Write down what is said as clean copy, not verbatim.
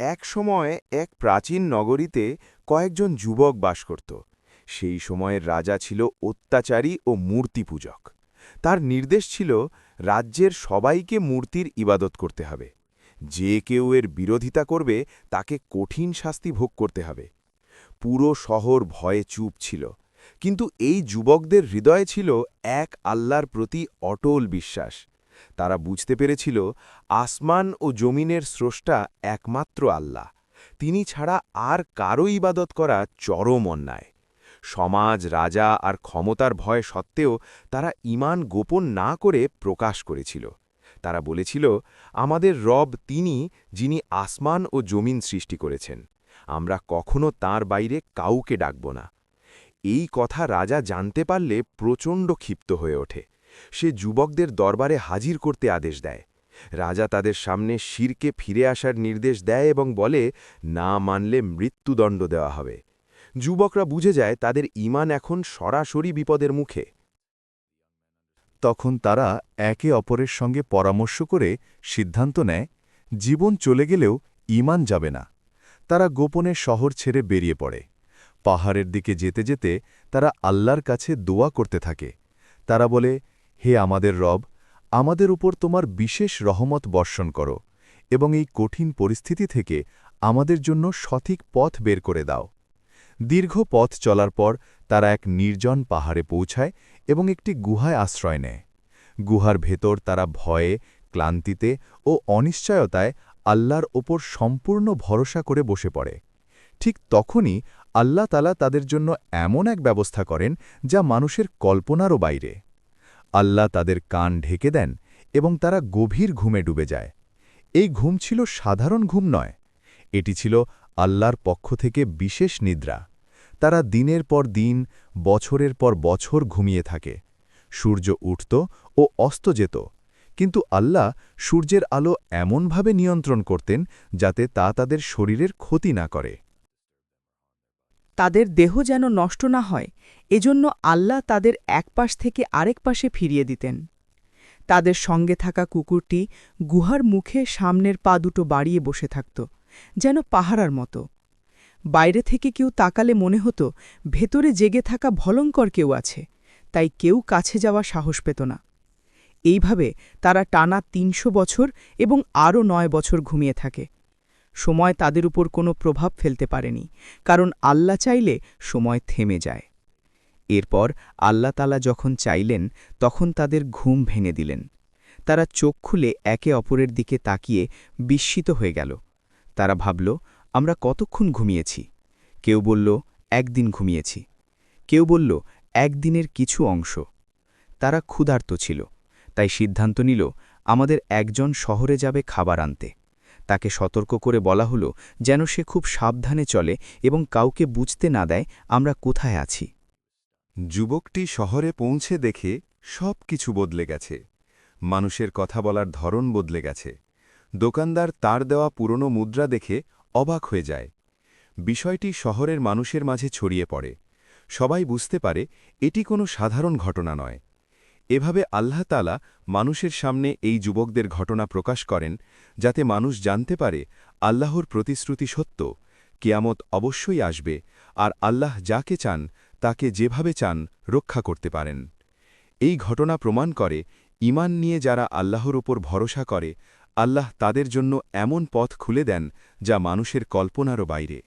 এক সময় এক প্রাচীন নগরীতে কয়েকজন যুবক বাস করত। সেই সময়ের রাজা ছিল অত্যাচারী ও মূর্তিপূজক। তার নির্দেশ ছিল রাজ্যের সবাইকে মূর্তির ইবাদত করতে হবে। যে কেউ এর বিরোধিতা করবে তাকে কঠিন শাস্তি ভোগ করতে হবে। পুরো শহর ভয়ে চুপ ছিল, কিন্তু এই যুবকদের হৃদয়ে ছিল এক আল্লাহর প্রতি অটল বিশ্বাস। তারা বুঝতে পেরেছিল আসমান ও জমিনের স্রষ্টা একমাত্র আল্লাহ, তিনি ছাড়া আর কারো ইবাদত করা চরম অন্যায়। সমাজ, রাজা আর ক্ষমতার ভয় সত্ত্বেও তারা ঈমান গোপন না করে প্রকাশ করেছিল। তারা বলেছিল, আমাদের রব তিনি, যিনি আসমান ও জমিন সৃষ্টি করেছেন। আমরা কখনো তার বাইরে কাউকে ডাকব না। এই কথা রাজা জানতে পারলে প্রচণ্ড ক্ষিপ্ত হয়ে ওঠে। সে যুবকদের দরবারে হাজির করতে আদেশ দেয়। রাজা তাদের সামনে শিরকে ফিরে আসার নির্দেশ দেয় এবং বলে, না মানলে মৃত্যুদণ্ড দেওয়া হবে। যুবকরা বুঝে যায় তাদের ঈমান এখন সরাসরি বিপদের মুখে। তখন তারা একে অপরের সঙ্গে পরামর্শ করে সিদ্ধান্ত নেয়, জীবন চলে গেলেও ঈমান যাবে না। তারা গোপনে শহর ছেড়ে বেরিয়ে পড়ে। পাহাড়ের দিকে যেতে যেতে তারা আল্লাহর কাছে দোয়া করতে থাকে। তারা বলে, হে আমাদের রব, আমাদের উপর তোমার বিশেষ রহমত বর্ষণ করো এবং এই কঠিন পরিস্থিতি থেকে আমাদের জন্য সঠিক পথ বের করে দাও। দীর্ঘ পথ চলার পর তারা এক নির্জন পাহাড়ে পৌঁছায় এবং একটি গুহায় আশ্রয় নেয়। গুহার ভেতর তারা ভয়ে, ক্লান্তিতে ও অনিশ্চয়তায় আল্লাহর ওপর সম্পূর্ণ ভরসা করে বসে পড়ে। ঠিক তখনই আল্লাহ তাআলা তাদের জন্য এমন এক ব্যবস্থা করেন যা মানুষের কল্পনারও বাইরে। আল্লাহ তাদের কান ঢেকে দেন এবং তারা গভীর ঘুমে ডুবে যায়। এই ঘুম ছিল সাধারণ ঘুম নয়, এটি ছিল আল্লাহর পক্ষ থেকে বিশেষ নিদ্রা। তারা দিনের পর দিন, বছরের পর বছর ঘুমিয়ে থাকে। সূর্য উঠত ও অস্ত যেত, কিন্তু আল্লাহ সূর্যের আলো এমনভাবে নিয়ন্ত্রণ করতেন যাতে তা তাদের শরীরের ক্ষতি না করে। তাদের দেহ যেন নষ্ট না হয়, এজন্য আল্লাহ তাদের এক পাশ থেকে আরেক পাশে ফিরিয়ে দিতেন। তাদের সঙ্গে থাকা কুকুরটি গুহার মুখে সামনের পা দুটো বাড়িয়ে বসে থাকত, যেন পাহারার মতো। বাইরে থেকে কেউ তাকালে মনে হতো ভেতরে জেগে থাকা ভয়ঙ্কর কেউ আছে, তাই কেউ কাছে যাওয়া সাহস পেত না। এইভাবে তারা টানা ৩০০ বছর এবং আরও ৯ বছর ঘুমিয়ে থাকে। সময় তাদের উপর কোনো প্রভাব ফেলতে পারেনি, কারণ আল্লাহ চাইলে সময় থেমে যায়। এরপর আল্লাহ তাআলা যখন চাইলেন তখন তাদের ঘুম ভেঙে দিলেন। তারা চোখ খুলে একে অপরের দিকে তাকিয়ে বিস্মিত হয়ে গেল। তারা ভাবল, আমরা কতক্ষণ ঘুমিয়েছি? কেউ বলল, একদিন ঘুমিয়েছি। কেউ বলল, একদিনের কিছু অংশ। তারা ক্ষুধার্ত ছিল, তাই সিদ্ধান্ত নিল, আমাদের একজন শহরে যাবে খাবার আনতে। তাকে সতর্ক করে বলা হলো যেন সে খুব সাবধানে চলে এবং কাউকে বুঝতে না দেয় আমরা কোথায় আছি। যুবকটি শহরে পৌঁছে দেখে সব কিছু বদলে গেছে। মানুষের কথা বলার ধরন বদলে গেছে। দোকানদার তার দেওয়া পুরনো মুদ্রা দেখে অবাক হয়ে যায়। বিষয়টি শহরের মানুষের মাঝে ছড়িয়ে পড়ে। সবাই বুঝতে পারে এটি কোনো সাধারণ ঘটনা নয়। এভাবে আল্লাহ তাআলা মানুষের সামনে এই যুবকদের ঘটনা প্রকাশ করেন, যাতে মানুষ জানতে পারে আল্লাহর প্রতিশ্রুতি সত্য, কিয়ামত অবশ্যই আসবে, আর আল্লাহ যাকে চান তাকে যেভাবে চান রক্ষা করতে পারেন। এই ঘটনা প্রমাণ করে, ঈমান নিয়ে যারা আল্লাহর উপর ভরসা করে, আল্লাহ তাদের জন্য এমন পথ খুলে দেন যা মানুষের কল্পনারও বাইরে।